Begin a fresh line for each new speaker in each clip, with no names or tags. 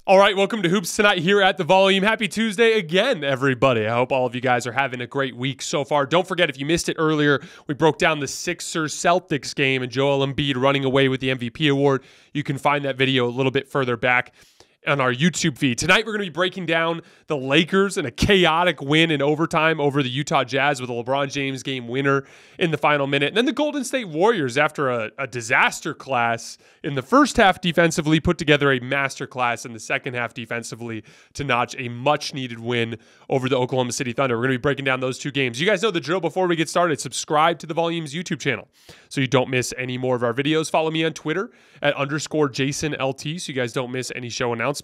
All right, welcome to Hoops Tonight here at The Volume. Happy Tuesday again, everybody. I hope all of you guys are having a great week so far. Don't forget, if you missed it earlier, we broke down the Sixers-Celtics game and Joel Embiid running away with the MVP award. You can find that video a little bit further back on our YouTube feed. Tonight, we're going to be breaking down the Lakers and a chaotic win in overtime over the Utah Jazz with a LeBron James game winner in the final minute. And then the Golden State Warriors, after a disaster class in the first half defensively, put together a master class in the second half defensively to notch a much-needed win over the Oklahoma City Thunder. We're going to be breaking down those two games. You guys know the drill. Before we get started, subscribe to the Volume's YouTube channel so you don't miss any more of our videos. Follow me on Twitter at _JasonLT so you guys don't miss any show announcements.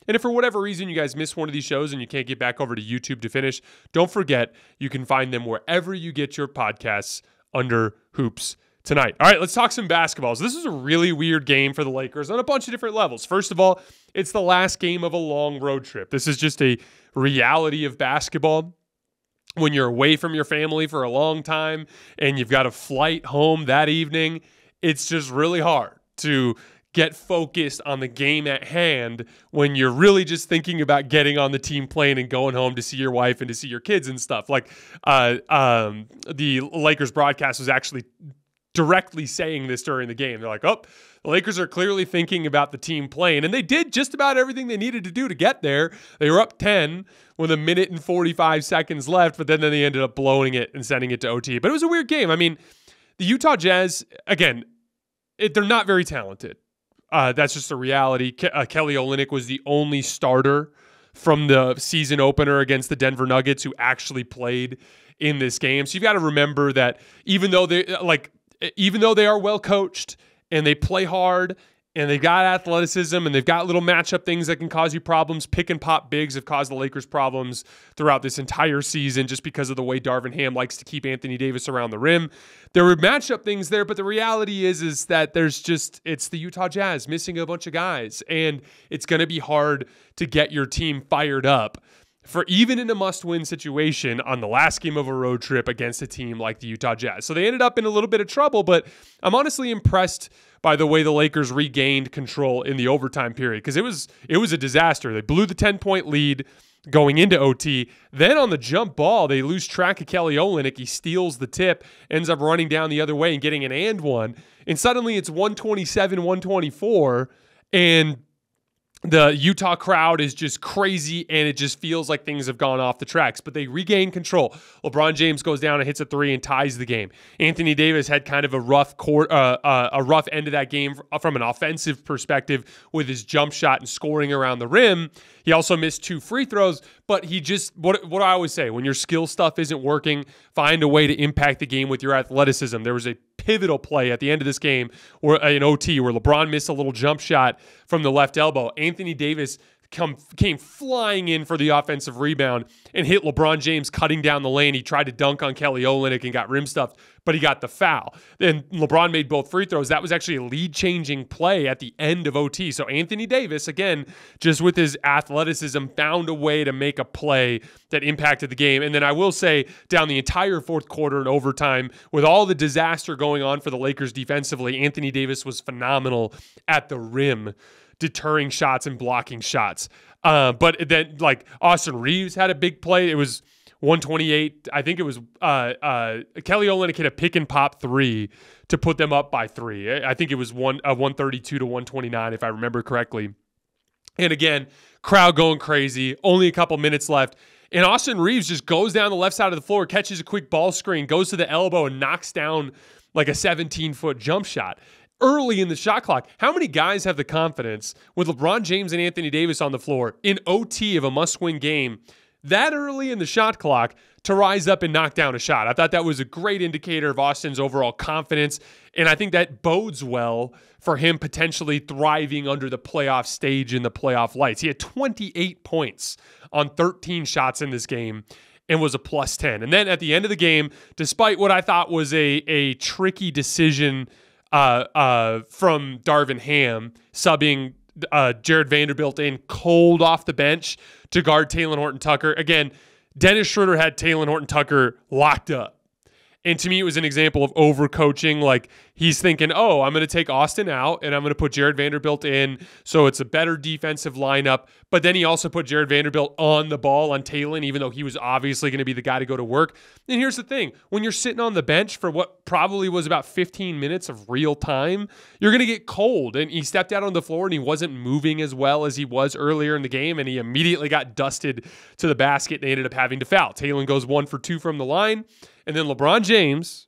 And if for whatever reason you guys miss one of these shows and you can't get back over to YouTube to finish, don't forget you can find them wherever you get your podcasts under Hoops Tonight. All right, let's talk some basketball. So this is a really weird game for the Lakers on a bunch of different levels. First of all, it's the last game of a long road trip. This is just a reality of basketball. When you're away from your family for a long time and you've got a flight home that evening, it's just really hard to get focused on the game at hand when you're really just thinking about getting on the team plane and going home to see your wife and to see your kids and stuff. Like the Lakers broadcast was actually directly saying this during the game. They're like, oh, the Lakers are clearly thinking about the team plane. And they did just about everything they needed to do to get there. They were up 10 with 1 minute and 45 seconds left, but then they ended up blowing it and sending it to OT. But it was a weird game. I mean, the Utah Jazz, again, they're not very talented. That's just a reality. Kelly Olynyk was the only starter from the season opener against the Denver Nuggets who actually played in this game. So you've got to remember that even though they are well coached and they play hard and they've got athleticism and they've got little matchup things that can cause you problems. Pick and pop bigs have caused the Lakers problems throughout this entire season just because of the way Darvin Ham likes to keep Anthony Davis around the rim. There were matchup things there, but the reality is that it's the Utah Jazz missing a bunch of guys, and it's going to be hard to get your team fired up for even in a must-win situation on the last game of a road trip against a team like the Utah Jazz. So they ended up in a little bit of trouble, but I'm honestly impressed by the way the Lakers regained control in the overtime period because it was a disaster. They blew the 10-point lead going into OT. Then on the jump ball, they lose track of Kelly Olynyk. He steals the tip, ends up running down the other way and getting an and one. And suddenly it's 127-124, and the Utah crowd is just crazy, and it just feels like things have gone off the tracks. But they regain control. LeBron James goes down and hits a three and ties the game. Anthony Davis had kind of a rough end of that game from an offensive perspective with his jump shot and scoring around the rim. He also missed 2 free throws, but he just, what I always say, when your skill stuff isn't working, find a way to impact the game with your athleticism. There was a pivotal play at the end of this game where in OT where LeBron missed a little jump shot from the left elbow. Anthony Davis came flying in for the offensive rebound and hit LeBron James cutting down the lane. He tried to dunk on Kelly Olynyk and got rim stuffed, but he got the foul. Then LeBron made both free throws. That was actually a lead-changing play at the end of OT. So Anthony Davis, again, just with his athleticism, found a way to make a play that impacted the game. And then I will say, down the entire fourth quarter and overtime, with all the disaster going on for the Lakers defensively, Anthony Davis was phenomenal at the rim, deterring shots and blocking shots. But then, like, Austin Reeves had a big play. It was 128. I think it was Kelly Olynyk hit a pick and pop 3 to put them up by 3. I think it was 132 to 129, if I remember correctly. And again, crowd going crazy. Only a couple minutes left. And Austin Reeves just goes down the left side of the floor, catches a quick ball screen, goes to the elbow, and knocks down like a 17-foot jump shot early in the shot clock. How many guys have the confidence with LeBron James and Anthony Davis on the floor in OT of a must-win game that early in the shot clock to rise up and knock down a shot? I thought that was a great indicator of Austin's overall confidence, and I think that bodes well for him potentially thriving under the playoff stage in the playoff lights. He had 28 points on 13 shots in this game and was a plus 10. And then at the end of the game, despite what I thought was a tricky decision from Darvin Ham, subbing Jared Vanderbilt in cold off the bench to guard Talen Horton-Tucker. Again, Dennis Schroeder had Talen Horton-Tucker locked up. And to me, it was an example of overcoaching. Like, he's thinking, oh, I'm going to take Austin out and I'm going to put Jared Vanderbilt in, so it's a better defensive lineup. But then he also put Jared Vanderbilt on the ball on Talon, even though he was obviously going to be the guy to go to work. And here's the thing. When you're sitting on the bench for what probably was about 15 minutes of real time, you're going to get cold. And he stepped out on the floor and he wasn't moving as well as he was earlier in the game, and he immediately got dusted to the basket and they ended up having to foul. Talon goes 1 for 2 from the line. And then LeBron James,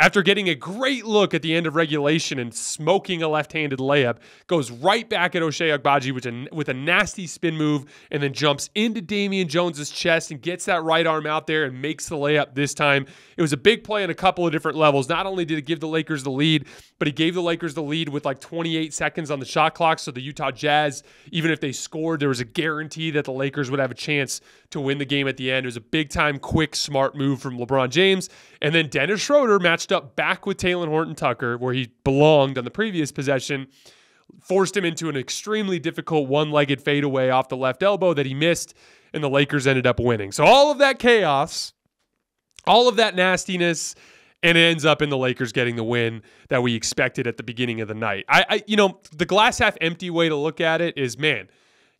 after getting a great look at the end of regulation and smoking a left-handed layup, goes right back at Ochai Agbaji with a nasty spin move and then jumps into Damian Jones's chest and gets that right arm out there and makes the layup this time. It was a big play on a couple of different levels. Not only did it give the Lakers the lead, but he gave the Lakers the lead with like 28 seconds on the shot clock. So the Utah Jazz, even if they scored, there was a guarantee that the Lakers would have a chance to win the game at the end. It was a big-time, quick, smart move from LeBron James. And then Dennis Schroeder matched up back with Talen Horton-Tucker, where he belonged on the previous possession, forced him into an extremely difficult one-legged fadeaway off the left elbow that he missed, and the Lakers ended up winning. So all of that chaos, all of that nastiness, and it ends up in the Lakers getting the win that we expected at the beginning of the night. The glass half empty way to look at it is, man,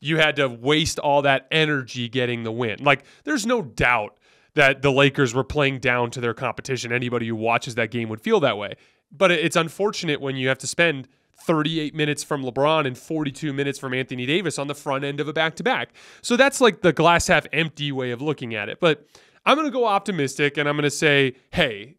you had to waste all that energy getting the win. Like, there's no doubt that the Lakers were playing down to their competition. Anybody who watches that game would feel that way. But it's unfortunate when you have to spend 38 minutes from LeBron and 42 minutes from Anthony Davis on the front end of a back-to-back. So that's like the glass half empty way of looking at it. But I'm going to go optimistic, and I'm going to say, hey,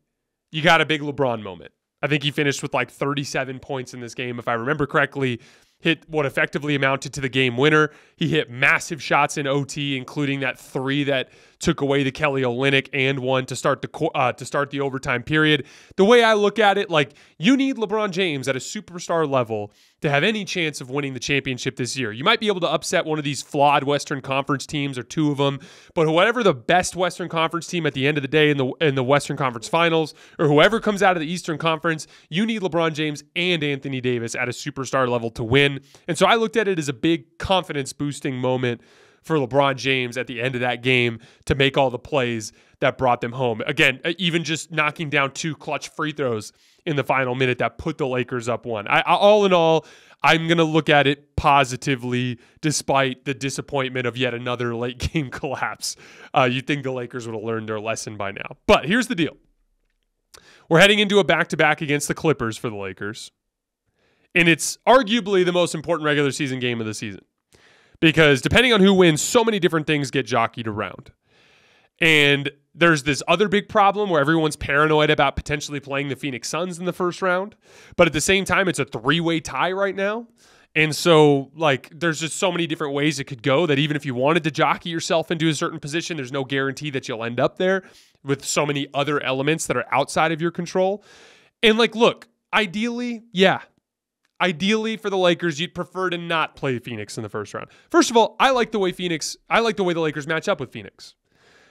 you got a big LeBron moment. I think he finished with like 37 points in this game, if I remember correctly. Hit what effectively amounted to the game winner. He hit massive shots in OT, including that 3 that took away the Kelly Olynyk and one to start the overtime period. The way I look at it, like, you need LeBron James at a superstar level to have any chance of winning the championship this year. You might be able to upset one of these flawed Western Conference teams or 2 of them, but whoever the best Western Conference team at the end of the day in the Western Conference Finals, or whoever comes out of the Eastern Conference, you need LeBron James and Anthony Davis at a superstar level to win. And so I looked at it as a big confidence-boosting moment for LeBron James at the end of that game to make all the plays that brought them home. Again, even just knocking down 2 clutch free throws in the final minute that put the Lakers up 1. All in all, I'm going to look at it positively despite the disappointment of yet another late game collapse. You'd think the Lakers would have learned their lesson by now. But here's the deal. We're heading into a back-to-back against the Clippers for the Lakers. And it's arguably the most important regular season game of the season. Because depending on who wins, so many different things get jockeyed around. And there's this other big problem where everyone's paranoid about potentially playing the Phoenix Suns in the first round. But at the same time, it's a 3-way tie right now. And so, like, there's just so many different ways it could go that even if you wanted to jockey yourself into a certain position, there's no guarantee that you'll end up there with so many other elements that are outside of your control. And, like, look, ideally for the Lakers, you'd prefer to not play Phoenix in the first round. First of all, I like the way the Lakers match up with Phoenix.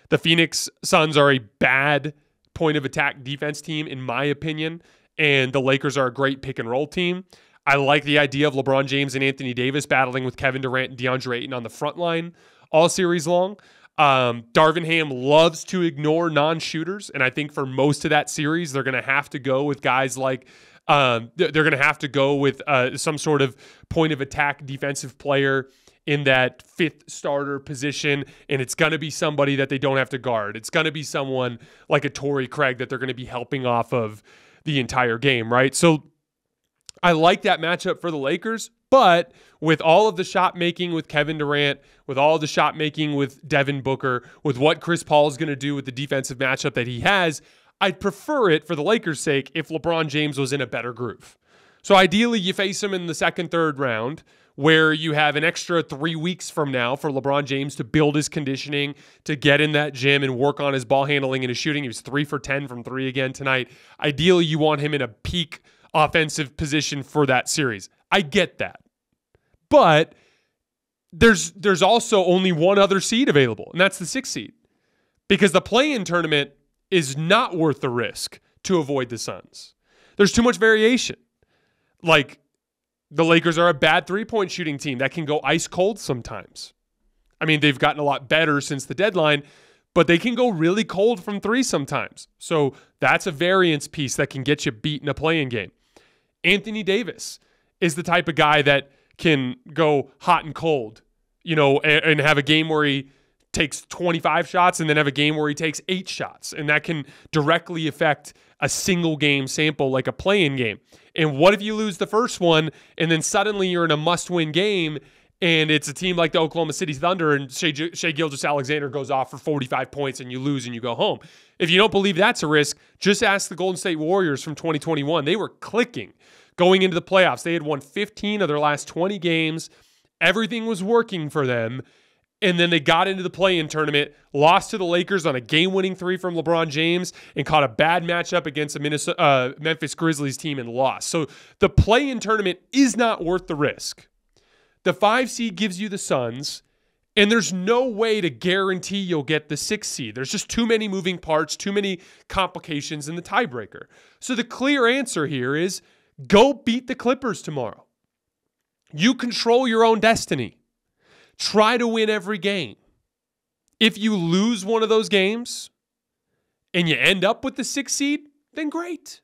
The Phoenix Suns are a bad point of attack defense team, in my opinion, and the Lakers are a great pick and roll team. I like the idea of LeBron James and Anthony Davis battling with Kevin Durant and DeAndre Ayton on the front line all series long. Darvin Ham loves to ignore non-shooters, and I think for most of that series, they're going to have to go with guys like they're going to have to go with some sort of point of attack defensive player in that 5th starter position, and it's going to be somebody that they don't have to guard. It's going to be someone like a Torrey Craig that they're going to be helping off of the entire game, right? So I like that matchup for the Lakers, but with all of the shot making with Kevin Durant, with all the shot making with Devin Booker, with what Chris Paul is going to do with the defensive matchup that he has, I'd prefer it for the Lakers' sake if LeBron James was in a better groove. So ideally, you face him in the 2nd, 3rd round, where you have an extra 3 weeks from now for LeBron James to build his conditioning, to get in that gym and work on his ball handling and his shooting. He was 3 for 10 from 3 again tonight. Ideally, you want him in a peak offensive position for that series. I get that. But there's also only one other seed available, and that's the 6th seed. Because the play-in tournament is not worth the risk to avoid the Suns. There's too much variation. Like, the Lakers are a bad 3-point shooting team that can go ice cold sometimes. I mean, they've gotten a lot better since the deadline, but they can go really cold from three sometimes. So that's a variance piece that can get you beat in a play-in game. Anthony Davis is the type of guy that can go hot and cold, and have a game where he takes 25 shots and then have a game where he takes 8 shots. And that can directly affect a single game sample like a play-in game. And what if you lose the first one and then suddenly you're in a must-win game and it's a team like the Oklahoma City Thunder and Shai Gilgeous-Alexander goes off for 45 points and you lose and you go home? If you don't believe that's a risk, just ask the Golden State Warriors from 2021. They were clicking going into the playoffs. They had won 15 of their last 20 games. Everything was working for them. And then they got into the play-in tournament, lost to the Lakers on a game-winning 3 from LeBron James, and caught a bad matchup against a Memphis Grizzlies team and lost. So the play-in tournament is not worth the risk. The 5 seed gives you the Suns, and there's no way to guarantee you'll get the 6 seed. There's just too many moving parts, too many complications in the tiebreaker. So the clear answer here is go beat the Clippers tomorrow. You control your own destiny. Try to win every game. If you lose one of those games and you end up with the 6 seed, then great.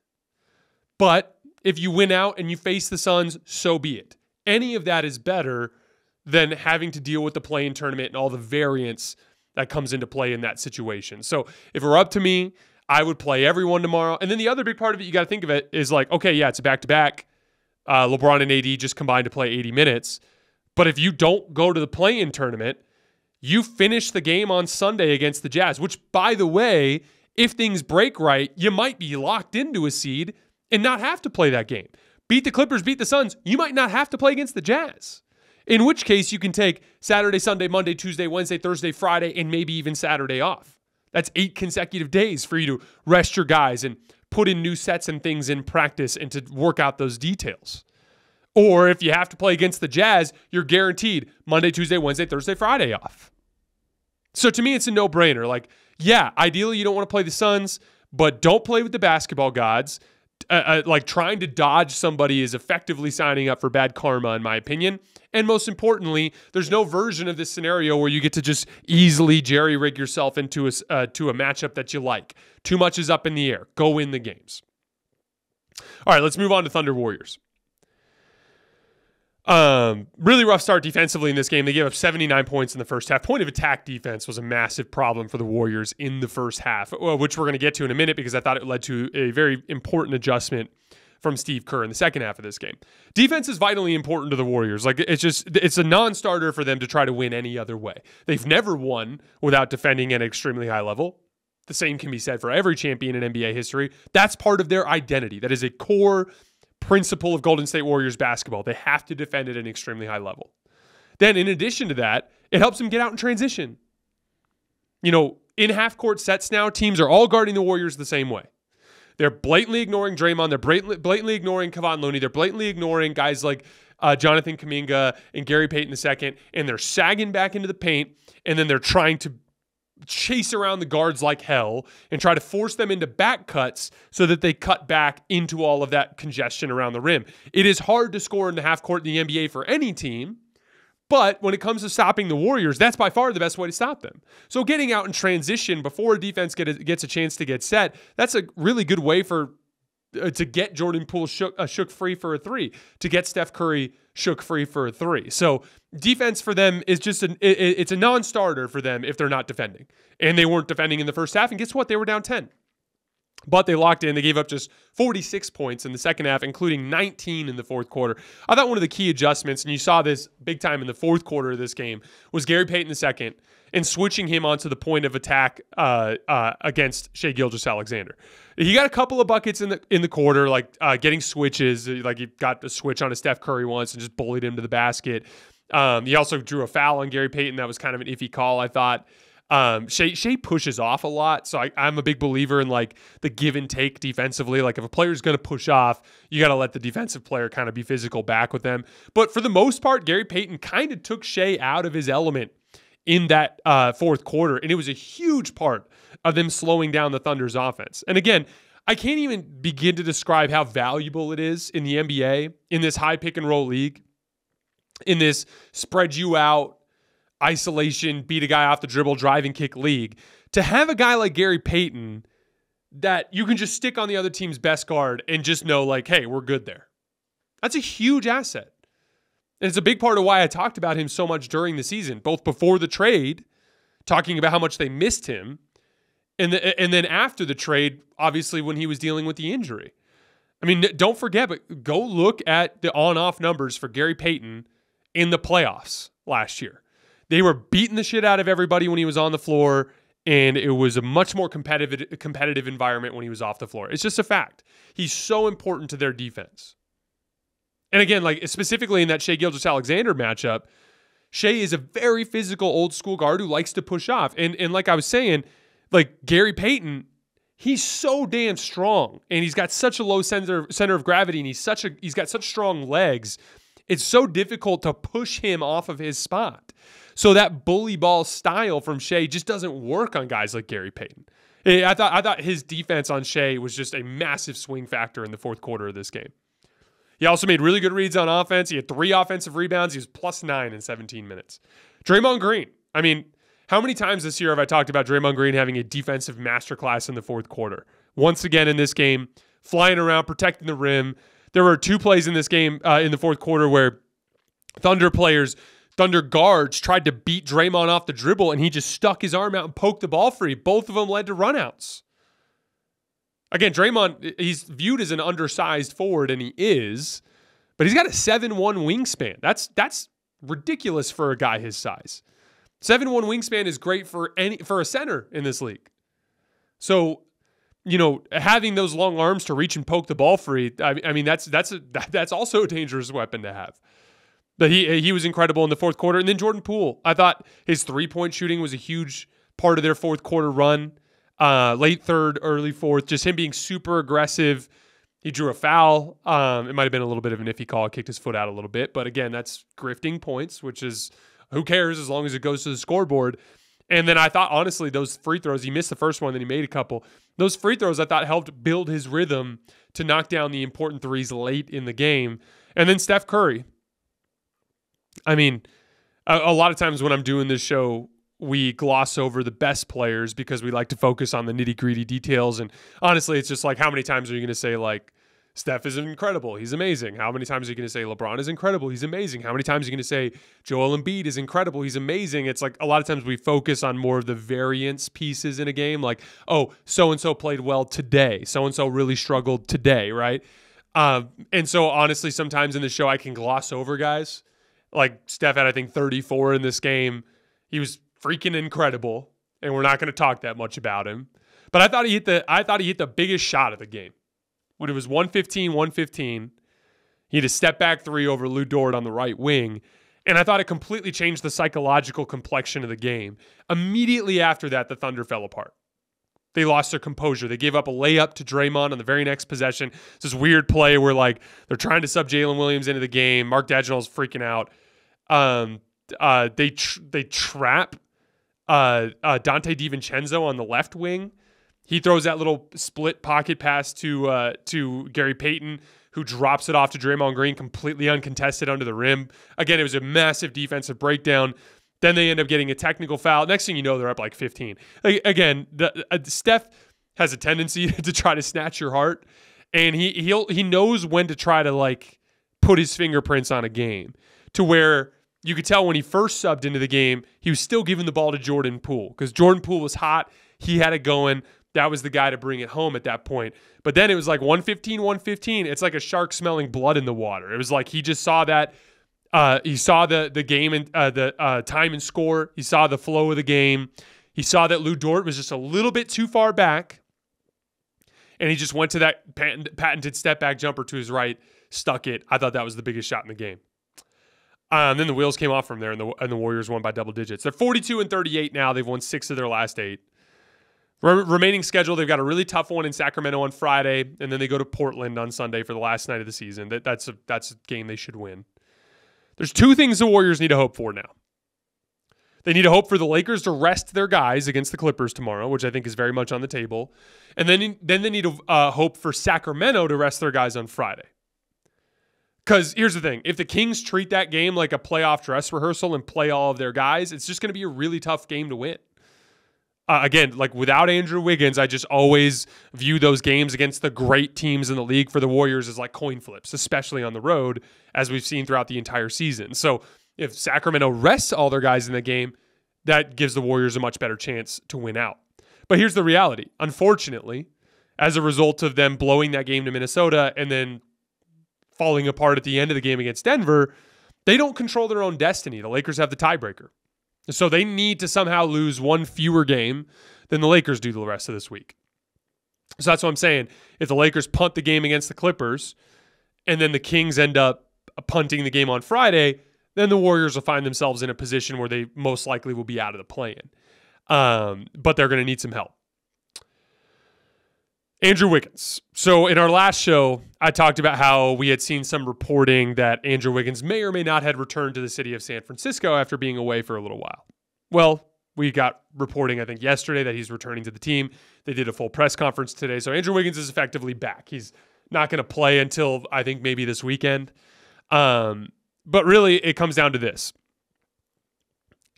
But if you win out and you face the Suns, so be it. Any of that is better than having to deal with the play-in tournament and all the variance that comes into play in that situation. So if it were up to me, I would play everyone tomorrow. And then the other big part of it, you got to think of it, is like, okay, yeah, it's a back-to-back. LeBron and AD just combined to play 80 minutes. But if you don't go to the play-in tournament, you finish the game on Sunday against the Jazz, which, by the way, if things break right, you might be locked into a seed and not have to play that game. Beat the Clippers, beat the Suns, you might not have to play against the Jazz. In which case, you can take Saturday, Sunday, Monday, Tuesday, Wednesday, Thursday, Friday, and maybe even Saturday off. That's 8 consecutive days for you to rest your guys and put in new sets and things in practice and to work out those details. Or if you have to play against the Jazz, you're guaranteed Monday, Tuesday, Wednesday, Thursday, Friday off. So to me, it's a no-brainer. Like, yeah, ideally you don't want to play the Suns, but don't play with the basketball gods. Like trying to dodge somebody is effectively signing up for bad karma, in my opinion. And most importantly, there's no version of this scenario where you get to just easily jerry-rig yourself into to a matchup that you like. Too much is up in the air. Go win the games. All right, let's move on to Thunder Warriors. Really rough start defensively in this game. They gave up 79 points in the first half. Point of attack defense was a massive problem for the Warriors in the first half, which we're going to get to in a minute because I thought it led to a very important adjustment from Steve Kerr in the second half of this game. Defense is vitally important to the Warriors. Like it's a non-starter for them to try to win any other way. They've never won without defending at an extremely high level. The same can be said for every champion in NBA history. That's part of their identity. That is a core principle of Golden State Warriors basketball. They have to defend at an extremely high level. Then in addition to that, it helps them get out in transition. In half-court sets now, teams are all guarding the Warriors the same way. They're blatantly ignoring Draymond. They're blatantly ignoring Kevon Looney. They're blatantly ignoring guys like Jonathan Kuminga and Gary Payton II, and they're sagging back into the paint, and then they're trying to chase around the guards like hell and try to force them into back cuts so that they cut back into all of that congestion around the rim. It is hard to score in the half court in the NBA for any team, but when it comes to stopping the Warriors, that's by far the best way to stop them. So getting out in transition before a defense gets a chance to get set, that's a really good way to get Jordan Poole shook free for a 3, to get Steph Curry shook free for a 3. So defense for them is just it's a non-starter for them if they're not defending. And they weren't defending in the first half, and guess what? They were down 10. But they locked in. They gave up just 46 points in the second half, including 19 in the fourth quarter. I thought one of the key adjustments, and you saw this big time in the fourth quarter of this game, was Gary Payton II and switching him onto the point of attack against Shai Gilgeous-Alexander. He got a couple of buckets in the quarter, like getting switches. Like he got a switch on a Steph Curry once and just bullied him to the basket. He also drew a foul on Gary Payton. That was kind of an iffy call, I thought. Shai pushes off a lot, so I'm a big believer in like the give and take defensively. Like if a player's going to push off, you got to let the defensive player kind of be physical back with them. But for the most part, Gary Payton kind of took Shai out of his element in that fourth quarter, and it was a huge part of them slowing down the Thunder's offense. And again, I can't even begin to describe how valuable it is in the NBA, in this high pick and roll league, in this spread you out, isolation, beat a guy off the dribble, drive and kick league. To have a guy like Gary Payton that you can just stick on the other team's best guard and just know like, hey, we're good there. That's a huge asset. And it's a big part of why I talked about him so much during the season, both before the trade, talking about how much they missed him, and then after the trade, obviously when he was dealing with the injury. I mean, don't forget, but go look at the on-off numbers for Gary Payton in the playoffs last year. They were beating the shit out of everybody when he was on the floor, and it was a much more competitive environment when he was off the floor. It's just a fact. He's so important to their defense. And again, like specifically in that Shai Gilgeous-Alexander matchup, Shai is a very physical old school guard who likes to push off. And like I was saying, like Gary Payton, he's so damn strong, and he's got such a low center of gravity, and he's got such strong legs. It's so difficult to push him off of his spot. So that bully ball style from Shai just doesn't work on guys like Gary Payton. I thought his defense on Shai was just a massive swing factor in the fourth quarter of this game. He also made really good reads on offense. He had 3 offensive rebounds. He was +9 in 17 minutes. Draymond Green. I mean, how many times this year have I talked about Draymond Green having a defensive masterclass in the fourth quarter? Once again in this game, flying around, protecting the rim. There were 2 plays in this game in the fourth quarter where Thunder guards tried to beat Draymond off the dribble, and he just stuck his arm out and poked the ball free. Both of them led to runouts. Again, Draymond, he's viewed as an undersized forward, and he is, but he's got a 7'1" wingspan. That's ridiculous for a guy his size. 7'1" wingspan is great for a center in this league. So, you know, having those long arms to reach and poke the ball free, I mean, that's also a dangerous weapon to have. But he was incredible in the fourth quarter. And then Jordan Poole, I thought his 3-point shooting was a huge part of their fourth quarter run. Late third, early fourth, just him being super aggressive. He drew a foul. It might have been a little bit of an iffy call. Kicked his foot out a little bit. But again, that's grifting points, which is who cares as long as it goes to the scoreboard. And then I thought, honestly, those free throws, he missed the first one, then he made a couple. Those free throws I thought helped build his rhythm to knock down the important threes late in the game. And then Steph Curry. I mean, a lot of times when I'm doing this show, we gloss over the best players because we like to focus on the nitty-gritty details. And honestly, it's just like, how many times are you going to say, like, Steph is incredible, he's amazing? How many times are you going to say LeBron is incredible, he's amazing? How many times are you going to say Joel Embiid is incredible, he's amazing? It's like a lot of times we focus on more of the variance pieces in a game, like, oh, so-and-so played well today, so-and-so really struggled today, right? And so honestly, sometimes in the show I can gloss over guys. Like Steph had, I think, 34 in this game. He was freaking incredible, and we're not going to talk that much about him. But I thought he hit the biggest shot of the game. When it was 115, he had a step-back 3 over Lou Dort on the right wing, and I thought it completely changed the psychological complexion of the game. Immediately after that, the Thunder fell apart. They lost their composure. They gave up a layup to Draymond on the very next possession. It's this weird play where, like, they're trying to sub Jalen Williams into the game. Mark Dagnall's freaking out. They trap Dante DiVincenzo on the left wing. He throws that little split pocket pass to Gary Payton, who drops it off to Draymond Green completely uncontested under the rim. Again, it was a massive defensive breakdown. Then they end up getting a technical foul. Next thing you know, they're up like 15. Again, Steph has a tendency to try to snatch your heart, and he knows when to try to like put his fingerprints on a game, to where you could tell when he first subbed into the game, he was still giving the ball to Jordan Poole because Jordan Poole was hot. He had it going. That was the guy to bring it home at that point. But then it was like 115. It's like a shark smelling blood in the water. It was like he just saw that. He saw the game and the time and score. He saw the flow of the game. He saw that Lou Dort was just a little bit too far back. And he just went to that patented step back jumper to his right, stuck it. I thought that was the biggest shot in the game. Then the wheels came off from there, and the Warriors won by double digits. They're 42-38 now. They've won 6 of their last 8. Remaining schedule, they've got a really tough one in Sacramento on Friday, and then they go to Portland on Sunday for the last night of the season. That's a game they should win. There's 2 things the Warriors need to hope for now. They need to hope for the Lakers to rest their guys against the Clippers tomorrow, which I think is very much on the table. And then they need to hope for Sacramento to rest their guys on Friday. Because here's the thing. If the Kings treat that game like a playoff dress rehearsal and play all of their guys, it's just going to be a really tough game to win. Again, like without Andrew Wiggins, I just always view those games against the great teams in the league for the Warriors as like coin flips, especially on the road, as we've seen throughout the entire season. So if Sacramento rests all their guys in the game, that gives the Warriors a much better chance to win out. But here's the reality. Unfortunately, as a result of them blowing that game to Minnesota and then falling apart at the end of the game against Denver, they don't control their own destiny. The Lakers have the tiebreaker. So they need to somehow lose one fewer game than the Lakers do the rest of this week. So that's what I'm saying. If the Lakers punt the game against the Clippers and then the Kings end up punting the game on Friday, then the Warriors will find themselves in a position where they most likely will be out of the play-in. But they're going to need some help. Andrew Wiggins. So in our last show, I talked about how we had seen some reporting that Andrew Wiggins may or may not had returned to the city of San Francisco after being away for a little while. Well, we got reporting, I think, yesterday that he's returning to the team. They did a full press conference today. So Andrew Wiggins is effectively back. He's not going to play until, I think, maybe this weekend. But really, it comes down to this.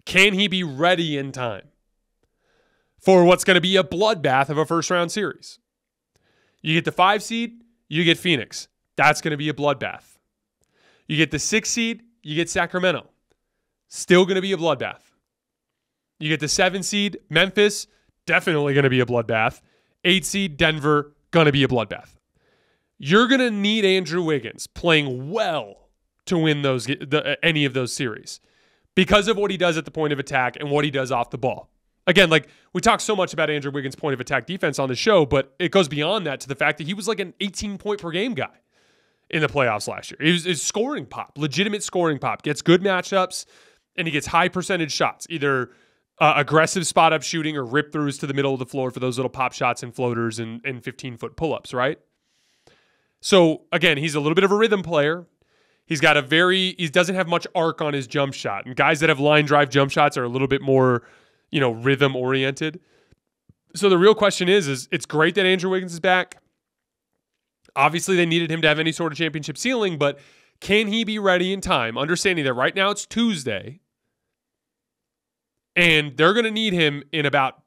Can he be ready in time for what's going to be a bloodbath of a first-round series? You get the 5 seed, you get Phoenix. That's going to be a bloodbath. You get the 6 seed, you get Sacramento. Still going to be a bloodbath. You get the 7 seed, Memphis, definitely going to be a bloodbath. 8 seed, Denver, going to be a bloodbath. You're going to need Andrew Wiggins playing well to win any of those series because of what he does at the point of attack and what he does off the ball. Again, like we talk so much about Andrew Wiggins' point of attack defense on the show, but it goes beyond that to the fact that he was like an 18-point per game guy in the playoffs last year. He was scoring pop, legitimate scoring pop, gets good matchups, and he gets high percentage shots, either aggressive spot-up shooting or rip-throughs to the middle of the floor for those little pop shots and floaters and 15-foot pull-ups, right? So, again, he's a little bit of a rhythm player. He doesn't have much arc on his jump shot. And guys that have line drive jump shots are a little bit more rhythm oriented. So the real question is it's great that Andrew Wiggins is back. Obviously, they needed him to have any sort of championship ceiling, but can he be ready in time? Understanding that right now it's Tuesday, and they're going to need him in about,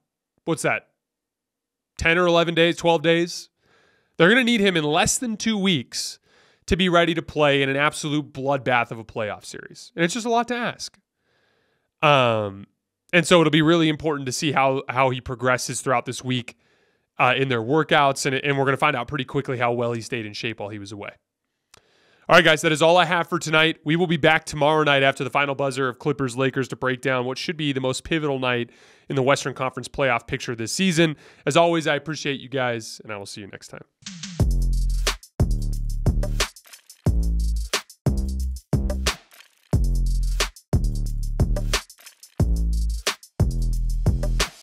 10 or 11 days, 12 days? They're going to need him in less than 2 weeks to be ready to play in an absolute bloodbath of a playoff series. And it's just a lot to ask. And so it'll be really important to see how he progresses throughout this week in their workouts. And we're going to find out pretty quickly how well he stayed in shape while he was away. All right, guys, that is all I have for tonight. We will be back tomorrow night after the final buzzer of Clippers-Lakers to break down what should be the most pivotal night in the Western Conference playoff picture this season. As always, I appreciate you guys, and I will see you next time.